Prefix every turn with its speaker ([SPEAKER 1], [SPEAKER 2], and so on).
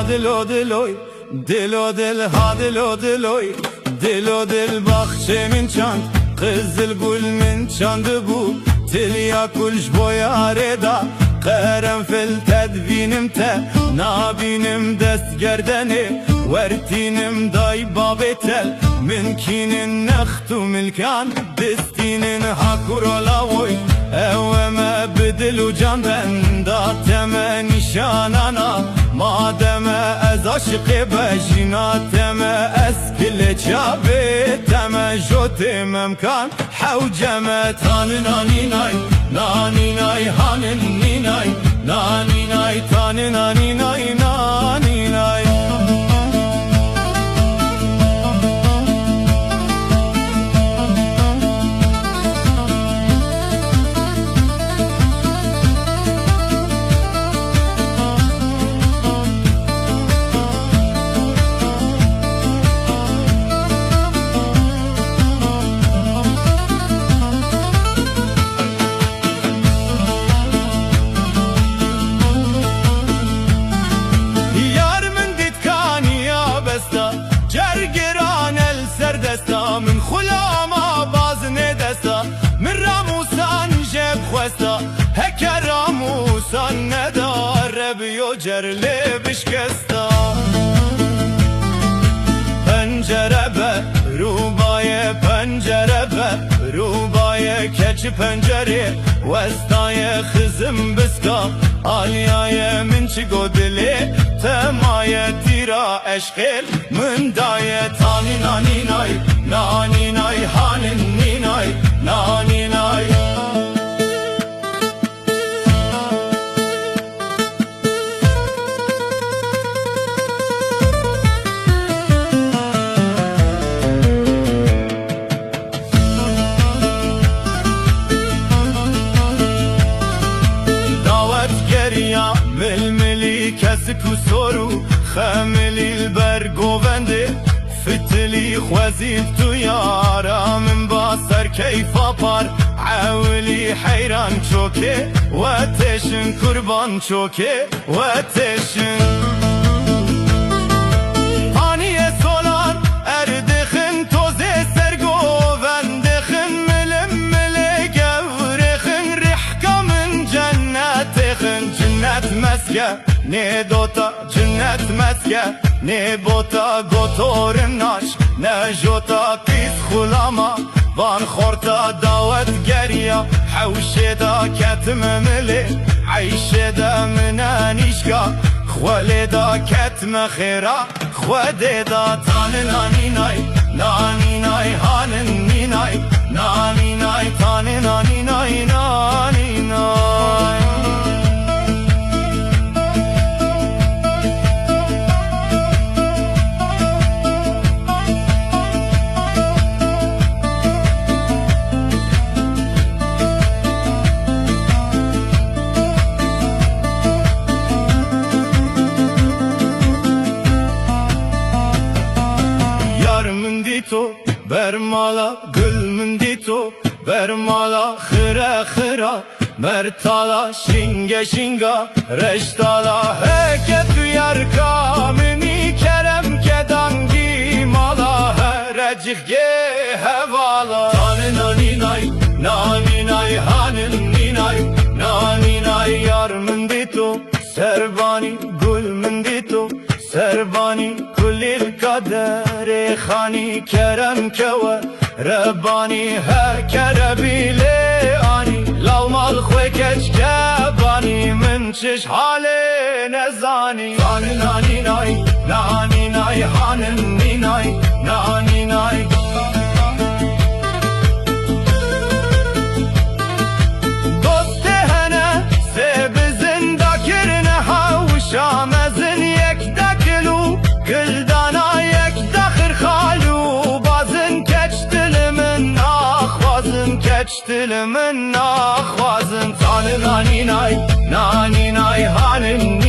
[SPEAKER 1] ha dilo diloy, dilo dil ha dilo diloy, dilo dil bahçemin çand, kızıl gülmin çandı bu, tilya kulş boyareda, karanfil tedvinim te, nabinim dest gerdeni, vertinim day babetel, minkinin nextu milkan, destinin hakurola oy, eveme bedilu can ben, dateme nişanana, mademe ez aşıkı bejinateme, eskile çabeteme, jotemem kan, havceme tanı naninay, naninay hanin ninay, naninay tanı naninay, naninay. من خلاما باز ندستا من راموسان جب خوستا هک راموسان ندار بیو جرلی بشکستا پنجره به روبای پنجره به روبای کچ پنجره وستای خزم بسکا آلیای من چی گودلی تمای تیرا اشقل من دای تانی نانی نای نانی نای هانن نینای نانی نای گریا ململی کسی کو سورو خملی البرگوونده فتلی خوزید تو یارا من با سر کیفا پار عولی حیران چوکه و تشن قربان چوکه و تشن آنی سولان اردخن توزه سرگووندخن ململی گورخن رحکا من جنتخن جنت مسکه نه دوتا جنت مسکه نه بوتا گوتورن ناش نه جوتا پیس خلاما وان خورتا داوت گریا حوشه دا کتم ملی عیشه دا منانیشکا خوله دا کتم خیرا خوده دا تان نانی نای نانی نای هانن نینای نانی نای تان نانی نای نانی نای تو برمالا گل من دی تو برمالا خیره خیره مرتالا شینگه شینگا رشتالا هکه تو یارکا منی کرم که دانگی مالا هرجیخ گه هوالا تانه نانی نای نانی نای هانن نینای نانی نای یار من دی تو سربانی گل من دی تو سربانی كل القدر خاني كرم كوا رباني هكربي لاني لو مال خوكش كباني من شش حالي نزاني ناني ناني ناي ناني ناي هانني ناي ناني ناي دوست هنه سب زنده کرنه هاوشامزن یک دکلو گلدانا یک دخر خالو بازن کچتل من ناخوازن کچتل من ناخوازن تان نانی نای هانن